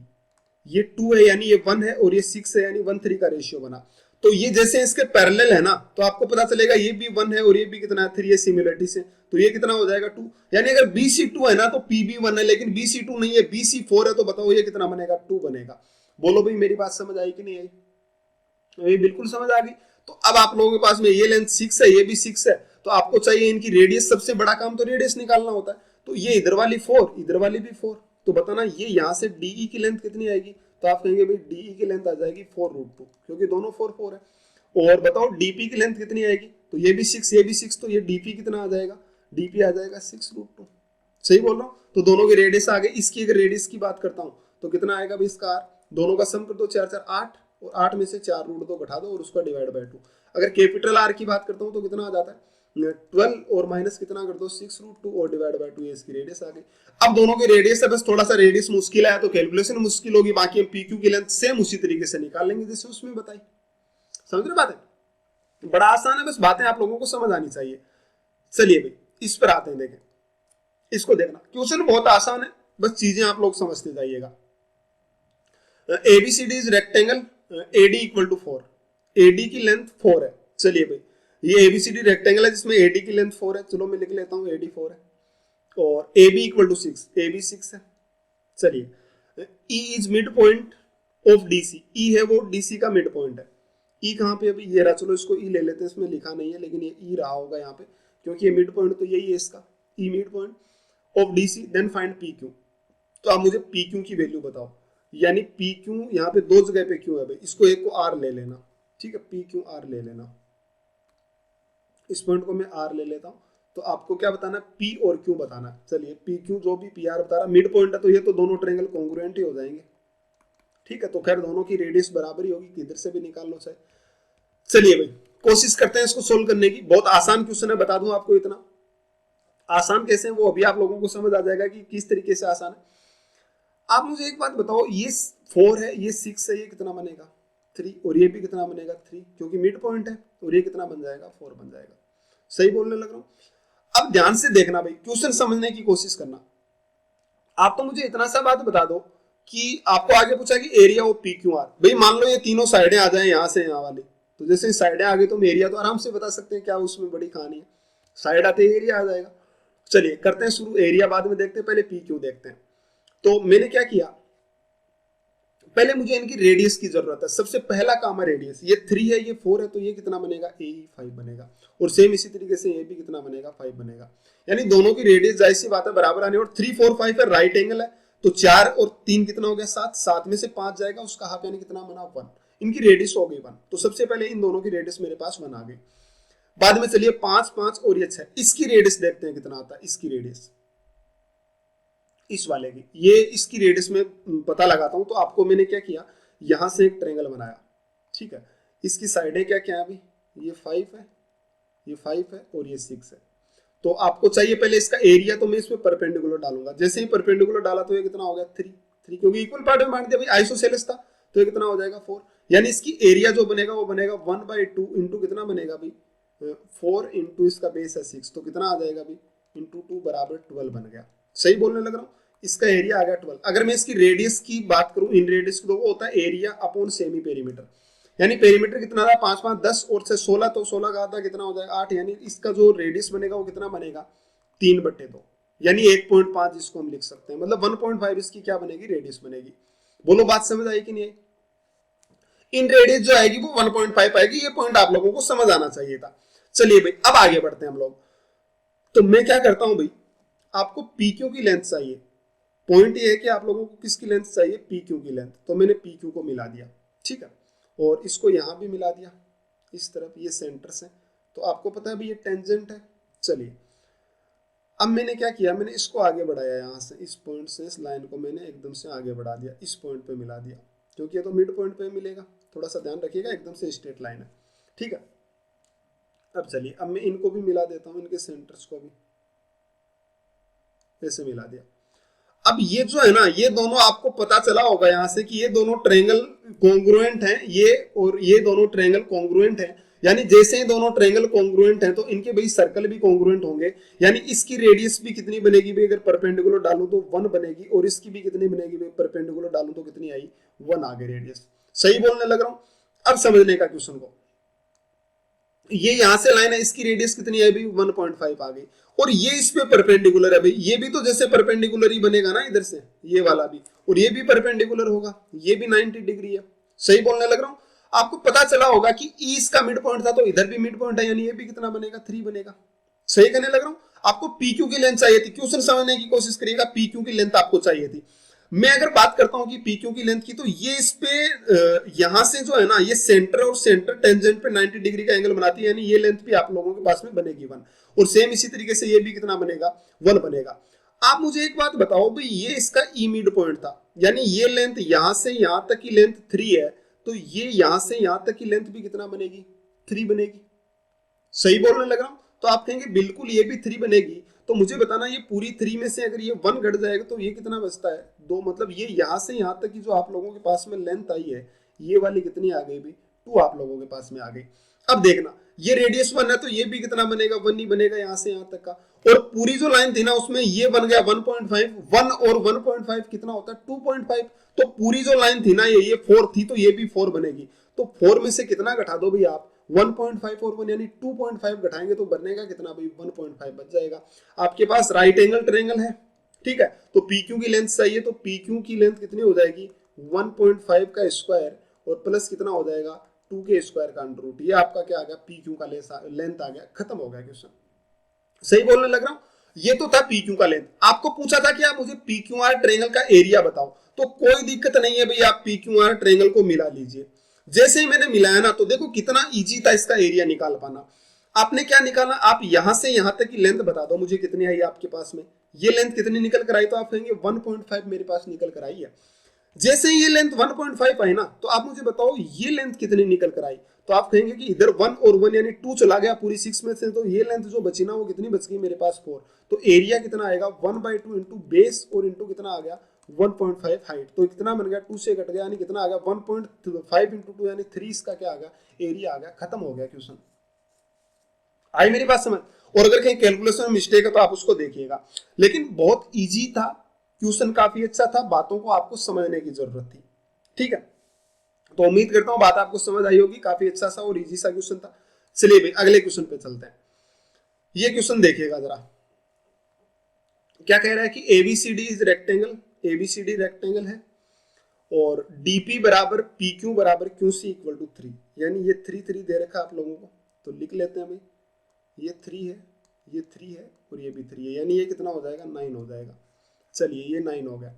ये 2 है यानी ये 1 है, और ये 6 है यानी 1:3 का रेशियो बना। तो ये जैसे इसके पैरेलल है ना, तो आपको पता चलेगा ये भी 1 है और ये भी कितना है 3 है सिमिलरिटी से, तो ये कितना हो जाएगा 2, यानी अगर बी सी 2 है ना तो पी भी 1 है, लेकिन बी सी 2 नहीं है, बी सी 4 है, तो बताओ ये कितना बनेगा 2 बनेगा। बोलो भाई मेरी बात समझ आई कि नहीं आई? ये बिल्कुल समझ आ गई। तो अब आप लोगों के पास में ये लेंथ 6 है, ये भी 6 है, तो आपको चाहिए इनकी रेडियस, सबसे बड़ा काम तो रेडियस निकालना होता है। तो ये इधर वाली 4, इधर वाली भी 4, तो बताना ये यहां से डीई की लेंथ कितनी आएगी, तो आप कहेंगे भाई डीई की लेंथ आ जाएगी 4√2, क्योंकि दोनों 4 है। और बताओ डीपी की लेंथ कितनी आएगी, तो ये भी 6, ये भी 6, तो ये डीपी कितना आ जाएगा, डीपी आ जाएगा 6√2। सही बोल रहा हूँ? तो दोनों के रेडियस आ गए। इसकी अगर रेडियस की बात करता हूँ तो कितना आएगा भाई इसका आर, दोनों का सम कर दो, 4 4 8, और 8 में से 4√2 घटा दो और उसका डिवाइड बाय 2। अगर कैपिटल आर की बात करता हूँ तो कितना आ जाता है 12, और माइनस कितना कर दो 6√2 और डिवाइड बाय 2, इसकी रेडियस आ गई। अब दोनों के रेडियस है, बस थोड़ा सा रेडियस मुश्किल है तो कैलकुलेशन मुश्किल होगी, बाकी हम पीक्यू की लेंथ सेम उसी तरीके से निकाल लेंगे जैसे उसमें बताई। समझ रहे बात है? बड़ा आसान है, बस बातें आप लोगों को समझ आनी चाहिए। चलिए भाई इस पर आते हैं, देखें इसको, देखना क्वेश्चन बहुत आसान है, बस चीजें आप लोग समझते जाइएगा। ABCD is rectangle, AD equal to 4, AD की लेंथ 4 है। चलिए भाई ये एबीसीडी रेक्टेंगल है जिसमें एडी की लेंथ 4 है, चलो मैं लिख लेता हूं एडी 4 है, और AB इक्वल टू 6, AB 6 है। चलिए E is mid point of DC, E है वो DC का मिड पॉइंट है। E कहाँ पे अभी ये रहा, चलो इसको E ले लेते हैं, इसमें लिखा नहीं है लेकिन ये E रहा होगा यहाँ पे, क्योंकि ये मिड पॉइंट तो यही है इसका, E mid point of DC, then find PQ। तो आप मुझे PQ की वैल्यू बताओ, यानी PQ यहाँ पे दो जगह पे क्यों है भाई, इसको एक को R ले लेना, ठीक है, PQR ले लेना, इस पॉइंट को मैं R ले लेता हूँ। तो आपको क्या बताना, P और Q बताना। चलिए PQ जो भी PR बता रहा, मिड पॉइंट है तो ये तो दोनों ट्रायंगल कॉन्ग्रुएंट ही हो जाएंगे, ठीक है, तो खैर दोनों की रेडियस बराबर ही होगी, किधर से भी निकाल लो चाहे। चलिए भाई कोशिश करते हैं इसको सोल्व करने की, बहुत आसान क्वेश्चन है, बता दूं आपको, इतना आसान कैसे है वो अभी आप लोगों को समझ आ जाएगा कि किस तरीके से आसान है। आप मुझे एक बात बताओ, ये 4 है, ये 6 है, ये कितना बनेगा 3, और ये भी कितना बनेगा 3, क्योंकि मिड पॉइंट है, और ये कितना बन जाएगा 4 बन जाएगा। सही बोलने लग रहा हूं? अब ध्यान से देखना भाई, क्वेश्चन समझने की कोशिश करना। आप तो मुझे इतना सा बात बता दो कि आपको आगे पूछा कि एरिया ऑफ PQR, भाई मान लो ये तीनों साइडें आ जाए यहाँ से यहाँ वाली, तो जैसे साइडें आ गई तो हम एरिया तो आराम से बता सकते हैं, क्या उसमें बड़ी कहानी है, साइड आते ही एरिया आ जाएगा। चलिए करते हैं शुरू, एरिया बाद में देखते हैं, पहले PQ देखते हैं। तो मैंने क्या किया, पहले मुझे इनकी रेडियस की जरूरत है, सबसे पहला काम है रेडियस, ये 3 है ये 4 है, तो ये कितना बनेगा AE 5 बनेगा, और सेम इसी तरीके से ये भी कितना बनेगा 5 बनेगा, यानी दोनों की रेडियस जाहिर सी बात है बराबर आने, और 3 4 5 है, राइट एंगल है, तो 4 और 3 कितना हो गया 7, 7 में से 5 जाएगा उसका हाफ, यानी कितना बना 1, इनकी रेडियस हो गई 1, तो सबसे पहले इन दोनों की रेडियस मेरे पास 1 आ गई। बाद में चलिए 5 5 और ये 6, इसकी रेडियस देखते हैं कितना आता है, इसकी रेडियस इस वाले की, ये इसकी रेडियस में पता लगाता हूं। तो आपको मैंने क्या किया, यहां से एक ट्रायंगल बनाया, ठीक है, इसकी साइडें क्या क्या है अभी, ये 5 है, ये 5 है और ये 6 है। तो आपको चाहिए पहले इसका एरिया, तो मैं इसमें परपेंडिकुलर डालूंगा, जैसे ही परपेंडिकुलर डाला तो ये कितना हो गया 3 3, क्योंकि इक्वल पार्ट में बांट दिया भाई, आइसोसेलेस था, तो ये कितना हो जाएगा 4, यानी इसकी एरिया जो बनेगा वो बनेगा 1/2 इंटू कितना बनेगा भाई 4 इंटू इसका बेस है 6, तो कितना आ जाएगा भाई इंटू 2 बराबर 12 बन गया। सही बोलने लग रहा हूँ? इसका एरिया आ गया 12। अगर मैं इसकी रेडियस की बात करूं, इन रेडियस की, तो वो होता है एरिया अपॉन सेमी पेरीमीटर, यानी पेरीमीटर कितना था 5 5 10 और से 16, तो 16 का आधा कितना हो जाएगा 8, यानी इसका जो रेडियस बनेगा वो कितना बनेगा 3/2, यानी 1.5 जिसको हम लिख सकते हैं, मतलब 1.5 इसकी क्या बनेगी रेडियस बनेगी। बोलो बात समझ आई कि नहीं आई? इन रेडियस जो आएगी वो 1.5 आएगी, ये पॉइंट आप लोगों को समझ आना चाहिए था। चलिए भाई अब आगे बढ़ते हैं हम लोग। तो मैं क्या करता हूं भाई, आपको PQ की लेंथ चाहिए, पॉइंट ये है कि आप लोगों को किसकी लेंथ चाहिए, PQ की लेंथ, तो मैंने PQ को मिला दिया, ठीक है, और इसको यहां भी मिला दिया इस तरफ, ये सेंटर से, तो आपको पता है भाई ये टेंजेंट है। चलिए अब मैंने क्या किया, मैंने इसको आगे बढ़ाया, यहां से इस पॉइंट से इस लाइन को मैंने एकदम से आगे बढ़ा दिया, इस पॉइंट पे मिला दिया, क्योंकि ये तो मिड पॉइंट पे मिलेगा, थोड़ा सा ध्यान रखिएगा, एकदम से स्ट्रेट लाइन है, ठीक है। अब चलिए, अब मैं इनको भी मिला देता हूं, इनके सेंटर्स को भी ऐसे मिला दिया। अब ये जो है ना, ये दोनों आपको पता चला होगा यहां से कि ये दोनों ट्रायंगल कॉन्ग्रुएंट हैं, ये और ये दोनों ट्रायंगल कॉन्ग्रुएंट हैं। यानी जैसे ही दोनों ट्रायंगल कॉन्ग्रुएंट हैं तो इनके भाई सर्कल भी कॉन्ग्रुएंट होंगे। यानी इसकी रेडियस भी कितनी बनेगी भाई, अगर परपेंडिकुलर डालूं तो 1 बनेगी, और इसकी भी कितनी बनेगी भाई, परपेंडिकुलर डालूं तो कितनी आई, 1 आ गई रेडियस। सही बोलने लग रहा हूं? अब समझने का क्वेश्चन को, ये यहां से लाइन है, इसकी रेडियस कितनी है भाई, 1.5 आ गई, और ये इस पे परपेंडिकुलर है भाई, ये भी तो जैसे परपेंडिकुलर ही बनेगा ना इधर से, ये वाला भी, और ये भी परपेंडिकुलर होगा, ये भी 90 डिग्री है। सही बोलने लग रहा हूं? आपको पता चला होगा कि ई इसका मिड पॉइंट था, तो इधर भी मिड पॉइंट है, यानी ये भी कितना बनेगा, 3 बनेगा। सही कहने लग रहा हूं? आपको पी क्यू की लेंथ चाहिए थी, क्वेश्चन समझने की कोशिश करिएगा, पी क्यू की लेंथ आपको चाहिए थी। मैं अगर बात करता हूं कि पी क्यू की लेंथ की, तो ये इस पे यहां से जो है ना, ये सेंटर और सेंटर टेंजेंट पे 90 डिग्री का एंगल बनाती है, यानी ये लेंथ भी आप लोगों के पास में बनेगी 1, और सेम इसी तरीके से ये भी कितना बनेगा, 1 बनेगा। आप मुझे एक बात बताओ भाई, ये इसका ई मिड पॉइंट था, यानी ये लेंथ यहां से यहां तक की लेंथ 3 है, तो ये यहां से यहां तक की लेंथ भी कितना बनेगी, 3 बनेगी। सही बोलने लग रहा हूं? तो आप कहेंगे बिल्कुल ये भी 3 बनेगी, तो मुझे बताना ये पूरी 3 में से अगर ये 1 घट जाएगा तो ये कितना बचता है, 2, मतलब ये यहां से यहां तक की जो आप लोगों के पास में लेंथ आई है, ये वाली कितनी आ गई भी, 2 आप लोगों के पास में आ गई। अब देखना, ये रेडियस 1 है, तो ये भी कितना बनेगा, 1 ही बनेगा यहां से यहां तक का, और पूरी जो लाइन थी ना उसमें ये बन गया 1.5, 1 और 1.5 कितना होता है, 2.5, तो पूरी जो लाइन थी ना ये 4 थी, तो ये भी 4 बनेगी, तो 4 में से कितना घटा दो भाई आप, 1.5 और 1 यानी 2.5 घटाएंगे तो बनेगा कितना भाई, 1.5 बच जाएगा। आपके पास राइट एंगल ट्रायंगल है, ठीक है, तो PQ की लेंथ चाहिए, तो PQ की लेंथ कितनी हो जाएगी, 1.5 का स्क्वायर और प्लस कितना हो जाएगा, 2 के स्क्वायर का अंडर रूट। ये आपका क्या आ गया, PQ का लेंथ आ गया, खत्म हो गया क्वेश्चन। सही बोलने लग रहा हूं? ये तो था PQ का लेंथ। आपको पूछा था कि आप मुझे PQR ट्रायंगल का एरिया बताओ, तो कोई दिक्कत नहीं है भाई, आप PQR ट्रायंगल को मिला लीजिए। जैसे ही मैंने मिलाया ना, तो देखो कितना इजी था इसका एरिया निकाल पाना। आपने क्या निकालना, आप यहां से यहां तक की लेंथ बता दो मुझे कितनी आई आपके पास में, ये लेंथ कितनी निकल कर आई, तो आप कहेंगे 1.5 मेरे पास निकल कर आई है। जैसे ही ये लेंथ 1.5 आई ना, तो आप मुझे बताओ ये लेंथ कितनी निकल कर आई, तो आप कहेंगे कि इधर 1 और 1 यानी 2 चला गया पूरी 6 में से, तो ये लेंथ जो बची ना वो कितनी बच गई मेरे पास, 4, तो एरिया कितना आएगा, 1/2 इंटू बेस और इंटू कितना आ गया, 1.5 हाइट, तो कितना बन गया, 2 से कट गया, यानी कितना आ गया, 1.5 इंटू 2 यानी 3, इसका क्या आ गया, एरिया आ गया। खत्म हो गया क्वेश्चन। आई मेरी बात समझ? और अगर कहीं कैलकुलेशन में मिस्टेक है तो आप उसको देखिएगा, लेकिन बहुत इजी था क्वेश्चन, काफी अच्छा था, बातों को आपको समझने की जरूरत थी, ठीक है। तो उम्मीद करता हूं बात आपको समझ आई होगी, काफी अच्छा सा और इजी सा क्वेश्चन था। चलिए भाई अगले क्वेश्चन पे चलते हैं। ये क्वेश्चन देखिएगा जरा, क्या कह रहा है कि ABCD is rectangle, ABCD rectangle है, और डीपी बराबर PQ बराबर QC इक्वल टू 3, यानी ये 3 दे रखा है आप लोगों को, तो लिख लेते हैं भाई, ये 3 है, ये 3 है, और ये भी 3 है, यानी ये कितना हो जाएगा, 9 हो जाएगा। चलिए ये 9 हो गया।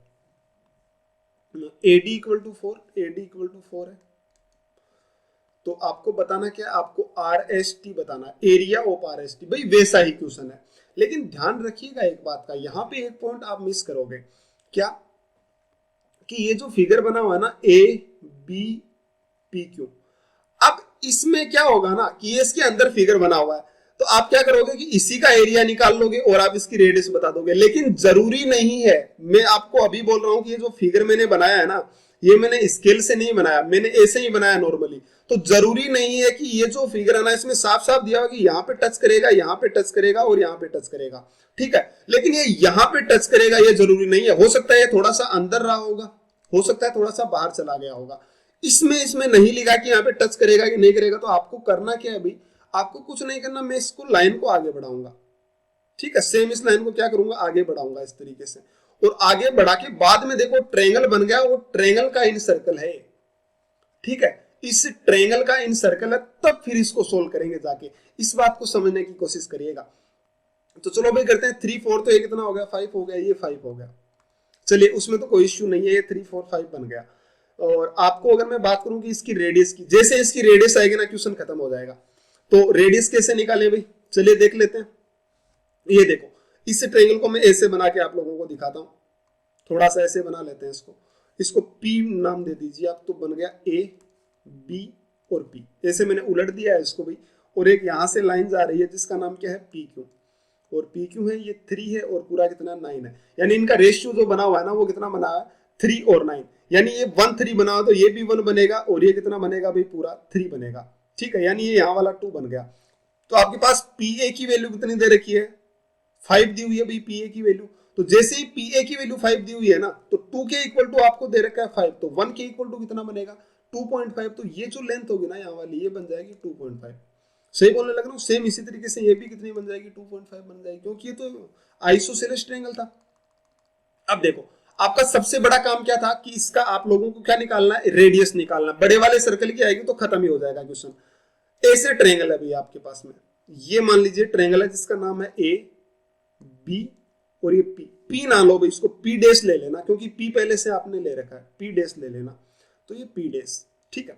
AD equal to 4, AD equal to 4 है, तो आपको बताना क्या, आपको RST बताना, एरिया ऑफ RST। भाई वैसा ही क्वेश्चन है, लेकिन ध्यान रखिएगा एक बात का, यहां पे एक पॉइंट आप मिस करोगे, क्या, कि ये जो फिगर बना हुआ है ना ABPQ, अब इसमें क्या होगा ना कि ये इसके अंदर फिगर बना हुआ है, तो आप क्या करोगे कि इसी का एरिया निकाल लोगे और आप इसकी रेडियस बता दोगे, लेकिन जरूरी नहीं है। मैं आपको अभी बोल रहा हूं कि ये जो फिगर मैंने बनाया है ना, ये मैंने स्केल से नहीं बनाया, मैंने ऐसे ही बनाया नॉर्मली, तो जरूरी नहीं है कि ये जो फिगर है ना इसमें साफ साफ दिया होगा कि यहाँ पे टच करेगा, यहाँ पे टच करेगा और यहाँ पे टच करेगा, ठीक है, लेकिन ये यहाँ पे टच करेगा ये जरूरी नहीं है, हो सकता है ये थोड़ा सा अंदर रहा होगा, हो सकता है थोड़ा सा बाहर चला गया होगा, इसमें नहीं लिखा कि यहाँ पे टच करेगा कि नहीं करेगा। तो आपको करना क्या है भाई, आपको कुछ नहीं करना, मैं इसको लाइन को आगे बढ़ाऊंगा, ठीक है, सेम इस लाइन को क्या करूंगा, आगे बढ़ाऊंगा इस तरीके से, और आगे बढ़ा के बाद में देखो ट्रायंगल बन गया, वो ट्रायंगल का इन सर्कल है, ठीक है, इस ट्रायंगल का इन सर्कल है, तब फिर इसको सोल्व करेंगे जाके, इस बात को समझने की कोशिश करिएगा। तो चलो भाई करते हैं 3 4, तो ये कितना हो गया, 5 हो गया, ये 5 हो गया, चलिए उसमें तो कोई इश्यू नहीं है, ये 3 4 5 बन गया। और आपको अगर मैं बात करूं कि इसकी रेडियस की, जैसे इसकी रेडियस आएगी ना क्वेश्चन खत्म हो जाएगा। तो रेडियस कैसे निकालें भाई, चलिए देख लेते हैं। ये देखो, इस ट्रायंगल को मैं ऐसे बना के आप लोगों को दिखाता हूं, थोड़ा सा ऐसे बना लेते हैं इसको, इसको P नाम दे दीजिए आप, तो बन गया A B और P, ऐसे मैंने उलट दिया है इसको भाई, और एक यहाँ से लाइन जा रही है जिसका नाम क्या है पी क्यू, और पी क्यू है ये 3 है और पूरा कितना 9 है, यानी इनका रेशियो जो बना हुआ है ना वो कितना बना है 3 और 9, यानी ये 1 3 बना तो ये भी 1 बनेगा और ये कितना बनेगा भाई पूरा 3 बनेगा, ठीक है, यानी ये यहाँ वाला 2 बन गया। तो आपके पास पी ए की वैल्यू कितनी दे रखी है 5 दी हुई है भाई पी ए की वैल्यू, तो जैसे ही पी ए की वैल्यू 5 दी हुई है ना तो 2 के इक्वल टू आपको दे रखा है 5, तो 1 के इक्वल टू कितना बनेगा 2.5, तो ये जो लेंथ होगी ना यहाँ वाली ये बन जाएगी 2.5, सही बोलने लग रहा हूँ। सेम इसी तरीके से ये भी कितनी बन जाएगी 2.5 बन जाएगी, क्योंकि ये तो आइसोसेलेस ट्रायंगल था। अब देखो आपका सबसे बड़ा काम क्या था कि इसका आप लोगों को क्या निकालना है रेडियस निकालना, बड़े वाले सर्कल की आएगी तो खत्म ही हो जाएगा क्वेश्चन। ऐसे ट्रायंगल है भैया आपके पास में, ये मान लीजिए ट्रायंगल है जिसका नाम है ए बी और ये पी, पी ना लो भाई इसको पी डैश ले लेना क्योंकि पी पहले से आपने ले रखा है, पी डैश ले लेना, तो ये पी डैश, ठीक है।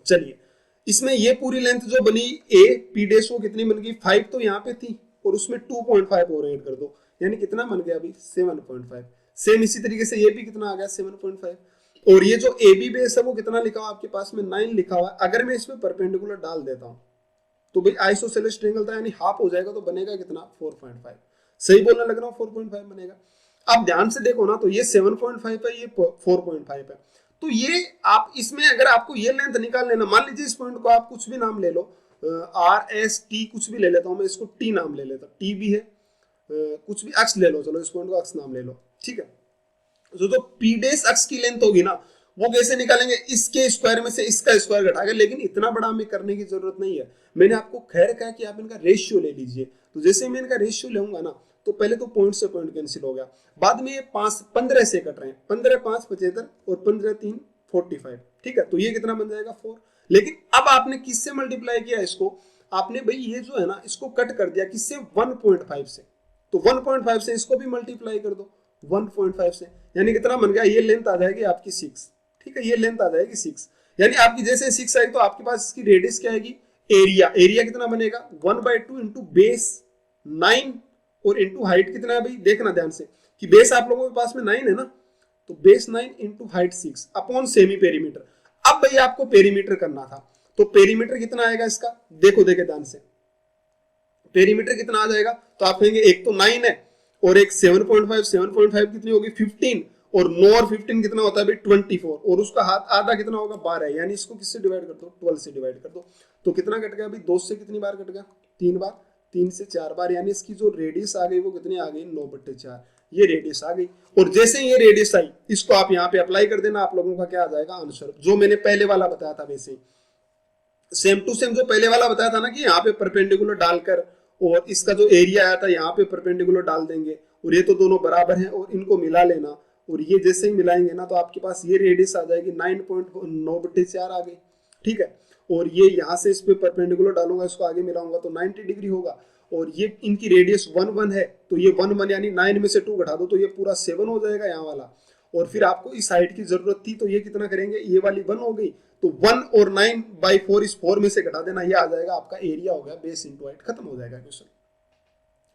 चलिए इसमें ये पूरी लेंथ जो बनी ए पी डैश वो कितनी बन गई 5, तो यहाँ पे थी और उसमें 2.5 और ऐड कर दो, यानी कितना बन गया अभी 7.5। सेम इसी तरीके से ये भी कितना आ गया 7.5, और ये जो ए बी बेस है वो कितना लिखा हुआ आपके पास में 9 लिखा हुआ है। अगर मैं इसमें परपेंडिकुलर डाल देता हूँ तो भाई आइसोसेलेस ट्रायंगल था यानी हाफ हो जाएगा, तो बनेगा कितना 4.5, सही बोलने लग रहा हूँ 4.5 बनेगा। अब ध्यान से देखो ना तो ये 7.5 है ये 4.5 है, तो ये आप इसमें अगर आपको ये लेंथ निकाल लेना, मान लीजिए इस पॉइंट को आप कुछ भी नाम ले लो आर एस टी कुछ भी ले लेता हूँ मैं, इसको टी नाम ले लेता हूँ, टी भी है कुछ भी अक्ष ले लो, चलो इस पॉइंट को अक्ष नाम ले लो, ठीक है। जो पी डेस अक्ष की लेंथ होगी ना वो कैसे निकालेंगे, इसके स्क्वायर में से इसका स्क्वायर घटाकर, लेकिन इतना बड़ा हमें करने की जरूरत नहीं है, मैंने आपको खैर कहा कि आप इनका रेशियो ले लीजिए, तो जैसे मैं इनका रेशियो लूंगा ना तो पहले तो पॉइंट से पॉइंट कैंसिल हो गया, बाद में ये 15 से कट रहे हैं, 15 5 75 और 15 3 45, ठीक है, तो ये कितना बन जाएगा 4। लेकिन अब आपने किससे मल्टीप्लाई किया इसको, आपने भाई ये जो है ना इसको कट कर दिया किससे 1.5 से, तो 1.5 से इसको भी मल्टीप्लाई कर दो 1.5 से, यानी कितना बन गया ये लेंथ आ जाएगी आपकी 6, ठीक है, ये लेंथ आ जाएगी 6, यानी आपकी जैसे 6 आई तो आपके पास इसकी रेडियस क्या आएगी एरिया, एरिया कितना बनेगा 1/2 इंटू बेस 9 और इंटू हाइट कितना है भाई, देखना ध्यान से कि बेस आप लोगों के पास में 9 है ना, तो base 9 into height 6 upon semi perimeter. अब भाई आपको पेरीमीटर करना था, तो पेरीमीटर कितना आएगा इसका, देखो देखे ध्यान से, पेरीमीटर कितना आ जाएगा, तो आप कहेंगे एक तो 9 है और एक 7.5, 7.5 कितनी होगी 15 और 9 और 15 कितना होता है भाई 24, और उसका हाथ आधा कितना होगा 12, यानी इसको किससे डिवाइड कर दो 12 से डिवाइड कर दो, तो कितना कट गया भाई 2 से कितनी बार कट गया 3 बार, 3 से 4 बार, यानी इसकी जो रेडियस आ गई वो कितनी आ गई 9/4, ये रेडियस आ गई। और जैसे ये रेडियस आई इसको आप यहाँ पे अप्लाई कर देना, आप लोगों का क्या आ जाएगा आंसर, जो मैंने पहले वाला बताया था वैसे सेम टू सेम जो पहले वाला बताया था ना कि यहाँ पे परपेंडिकुलर डालकर और इसका जो एरिया आया था यहाँ पे परपेंडिकुलर डाल देंगे और ये तो दोनों बराबर हैं और इनको मिला लेना, और ये जैसे ही मिलाएंगे ना तो आपके पास ये रेडियस आ जाएगी 9.9/4 आ गई, ठीक है, और ये यहाँ से इस पे परपेंडिकुलर डालूंगा इसको आगे मिलाऊंगा तो 90 डिग्री होगा, और ये इनकी रेडियस 1 1 है तो ये 1 1 यानी 9 में से 2 घटा दो तो ये पूरा 7 हो जाएगा यहाँ वाला, और फिर आपको इस साइड की जरूरत थी तो ये कितना करेंगे ये वाली 1 हो गई, तो 1 और 9/4 इस 4 में से घटा देना, ये आ जाएगा आपका एरिया हो गया बेस इंटू हाइट, खत्म हो जाएगा क्वेश्चन,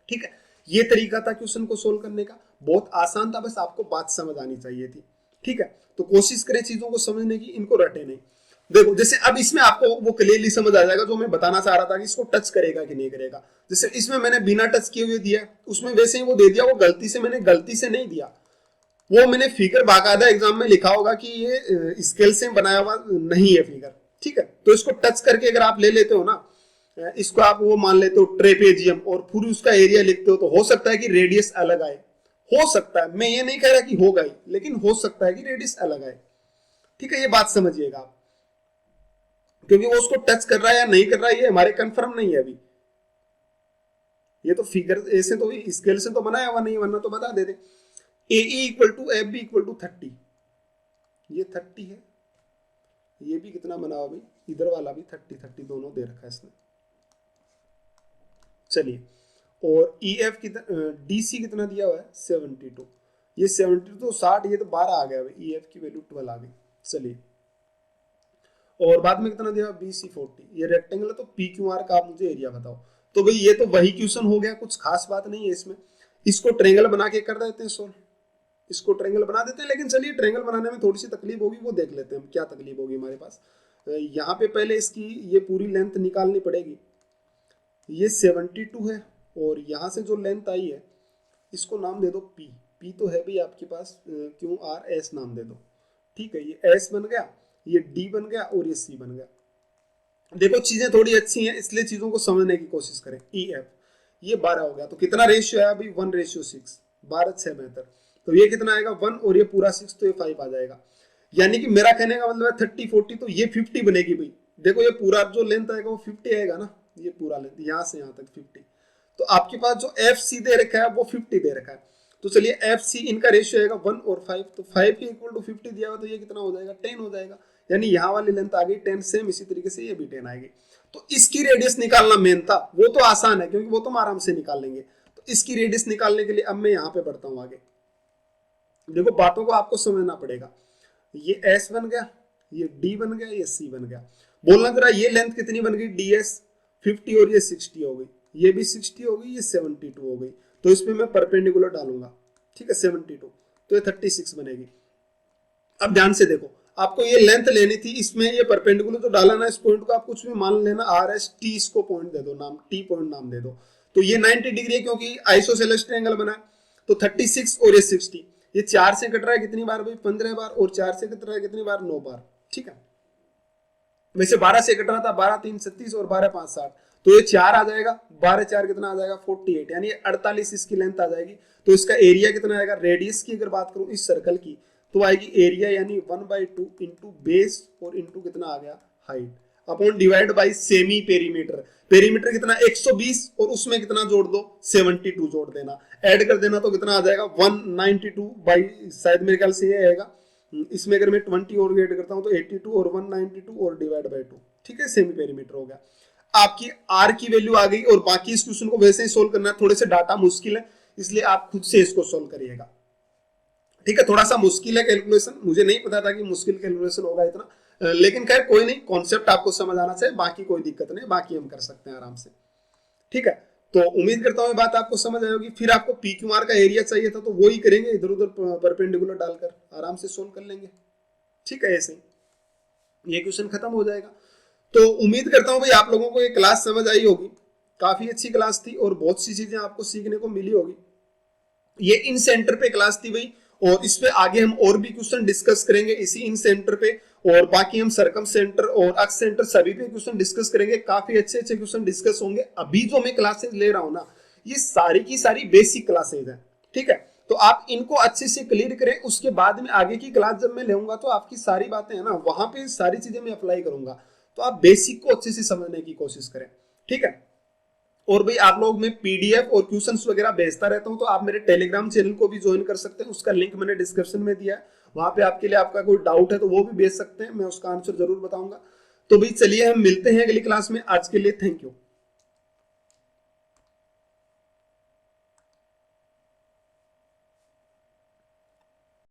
ठीक है। ये तरीका था क्वेश्चन को सोल्व करने का, बहुत आसान था, बस आपको बात समझ आनी चाहिए थी, ठीक है। तो कोशिश करें चीजों को समझने की, इनको रटे नहीं। देखो जैसे अब इसमें आपको वो क्लियरली समझ आ जाएगा जो मैं बताना चाह रहा था कि इसको टच करेगा कि नहीं करेगा, जैसे इसमें मैंने बिना टच किए हुए दिया, उसमें वैसे ही वो दे दिया, वो गलती से नहीं दिया, वो मैंने फिगर बाकायदा एग्जाम में लिखा होगा कि ये स्केल से बनाया हुआ नहीं है फिगर, ठीक है, तो इसको टच करके अगर आप ले लेते हो ना, इसको आप वो मान लेते हो ट्रेपेजियम और पूरी उसका एरिया लिखते हो, तो हो सकता है कि रेडियस अलग आए, हो सकता है, मैं ये नहीं कह रहा कि होगा ही, लेकिन हो सकता है कि रेडियस अलग आए, ठीक है, ये बात समझिएगा आप, क्योंकि वो उसको टच कर रहा है या नहीं कर रहा है ये हमारे कंफर्म नहीं है अभी, ये तो फिगर ऐसे तो स्केल से तो बनाया हुआ नहीं, वरना तो बता देते। A equal to F B equal to 30, ये 30 है, ये भी कितना बना हुआ भाई, इधर वाला भी 30 दोनों दे रखा है इसने, चलिए, और ई एफ कितना डी सी कितना दिया हुआ है 72, ये 72 तो 60, ये तो 12 आ गया भाई, ई एफ की वैल्यू 12 आ गई, चलिए, और बाद में कितना दिया बी सी 40, ये रेक्टेंगल है तो पी क्यू आर का आप मुझे एरिया बताओ, तो भाई ये तो वही क्वेश्चन हो गया, कुछ खास बात नहीं है इसमें, इसको ट्रायंगल बना के कर देते हैं सोल्व, इसको ट्रायंगल बना देते हैं, लेकिन चलिए ट्रायंगल बनाने में थोड़ी सी तकलीफ होगी, वो देख लेते हैं क्या तकलीफ होगी हमारे पास। यहाँ पे पहले इसकी ये पूरी लेंथ निकालनी पड़ेगी, ये 72 है और यहाँ से जो लेंथ आई है इसको नाम दे दो पी। पी तो है भी आपके पास, क्यू आर एस नाम दे दो। ठीक है, ये एस बन गया, ये डी बन गया और ये सी बन गया। देखो चीजें थोड़ी अच्छी हैं इसलिए चीजों को समझने की कोशिश करें। ई एफ ये 12 हो गया, तो कितना रेशियो है अभी 1:6, 12 6 बेहतर। तो ये कितना आएगा 1 और ये पूरा 6, तो ये 5 आ जाएगा। यानी कि मेरा कहने का मतलब है 30 40, तो ये 50 बनेगी भाई। देखो ये पूरा जो लेंथ आएगा वो 50 आएगा ना, ये पूरा लेंथ यहाँ से यहाँ तक 50। तो आपके पास जो एफ सी दे रखा है वो 50 दे रखा है। तो चलिए एफ सी इनका रेशियो आएगा 1 और 5, तो 5 के इक्वल टू 50 दिया हुआ, तो ये कितना हो जाएगा 10 हो जाएगा। यानी यहाँ वाली लेंथ आ गई 10, सेम इसी तरीके से ये भी 10 आएगी। तो इसकी रेडियस निकालना मेन था, वो तो आसान है क्योंकि वो तो हम आराम से निकाल लेंगे। तो इसकी रेडियस निकालने के लिए अब मैं यहाँ पे बढ़ता हूँ आगे। देखो बातों को आपको समझना पड़ेगा। ये एस बन गया, ये डी बन गया, ये सी बन गया। बोलना जरा ये लेंथ कितनी बन गई डी एस 50 और ये 60 हो गई, ये भी 60 हो गई, ये 72 हो गई। तो इसमें मैं परपेंडिकुलर डालूंगा, ठीक है 72, तो ये 36 बनेगी। अब ध्यान से देखो, आपको ये लेंथ लेनी थी, इसमें ये परपेंडिकुलर जो डाला ना, इस पॉइंट को आप कुछ भी मान लेना, आर एस टी इसको पॉइंट दे दो, नाम टी पॉइंट नाम दे दो। तो ये 90 डिग्री है क्योंकि आइसोसेलेस ट्रायंगल बना है। तो 36 और ये 60, ये 4 से कट रहा है कितनी बार भाई 15 बार, और 4 से कट रहा है कितनी बार 9 बार। ठीक है, वैसे 12 से कट रहा था, 12 3 36 और 12 5 60, तो ये 4 आ जाएगा, 12 4 कितना आ जाएगा 48, यानी 48 इसकी लेंथ आ जाएगी। तो इसका एरिया कितना आएगा, रेडियस की अगर बात करूं इस सर्कल की, तो आएगी एरिया यानी 1/2 इंटू बेस और इंटू कितना आ गया height, upon divide by semi perimeter. Perimeter कितना 120 और उसमें कितना जोड़ दो 72 जोड़ देना, ऐड कर देना, तो कितना आ जाएगा 192 बाई, शायद मेरे ख्याल से ये आएगा। इसमें अगर मैं 20 और ऐड करता हूं तो 82 और 192 और डिवाइड बाई 2, ठीक है सेमी पेरीमीटर हो गया। आपकी आर की वैल्यू आ गई, और बाकी इस क्वेश्चन को वैसे ही सोल्व करना है, थोड़े से डाटा मुश्किल है इसलिए आप खुद से इसको सोल्व करिएगा। ठीक है, थोड़ा सा मुश्किल है कैलकुलेशन, मुझे नहीं पता था कि मुश्किल कैलकुलेशन होगा इतना, लेकिन खैर कोई नहीं, कॉन्सेप्ट आपको समझ आना चाहिए, बाकी कोई दिक्कत नहीं, बाकी हम कर सकते हैं आराम से। ठीक है, तो उम्मीद करता हूँ बात आपको समझ आई होगी। फिर आपको पी क्यू आर का एरिया चाहिए था, तो वो ही करेंगे, इधर उधर परपेंडिकुलर डालकर आराम से सोल्व कर लेंगे। ठीक है, ऐसे ही ये क्वेश्चन खत्म हो जाएगा। तो उम्मीद करता हूँ भाई आप लोगों को ये क्लास समझ आई होगी, काफी अच्छी क्लास थी और बहुत सी चीजें आपको सीखने को मिली होगी। ये इन सेंटर पे क्लास थी भाई, और इस पे आगे हम और भी क्वेश्चन डिस्कस करेंगे इसी इन सेंटर पे, और बाकी हम सरकम सेंटर और अक्स सेंटर सभी पे क्वेश्चन डिस्कस करेंगे। काफी अच्छे अच्छे क्वेश्चन डिस्कस होंगे। अभी जो मैं क्लासेस ले रहा हूं ना, ये सारी की सारी बेसिक क्लासेज हैं। ठीक है, तो आप इनको अच्छे से क्लियर करें, उसके बाद में आगे की क्लास जब मैं लेऊंगा तो आपकी सारी बातें है ना, वहां पे सारी चीजें मैं अप्लाई करूंगा। तो आप बेसिक को अच्छे से समझने की कोशिश करें। ठीक है, और भाई आप लोग मैं पीडीएफ और क्वेश्चंस वगैरह भेजता रहता हूं, तो आप मेरे टेलीग्राम चैनल को भी ज्वाइन कर सकते हैं, उसका लिंक मैंने डिस्क्रिप्शन में दिया है। वहां पे आपके लिए आपका कोई डाउट है तो वो भी भेज सकते हैं, मैं उसका आंसर जरूर बताऊंगा। तो भाई चलिए हम मिलते हैं अगली क्लास में, आज के लिए थैंक यू।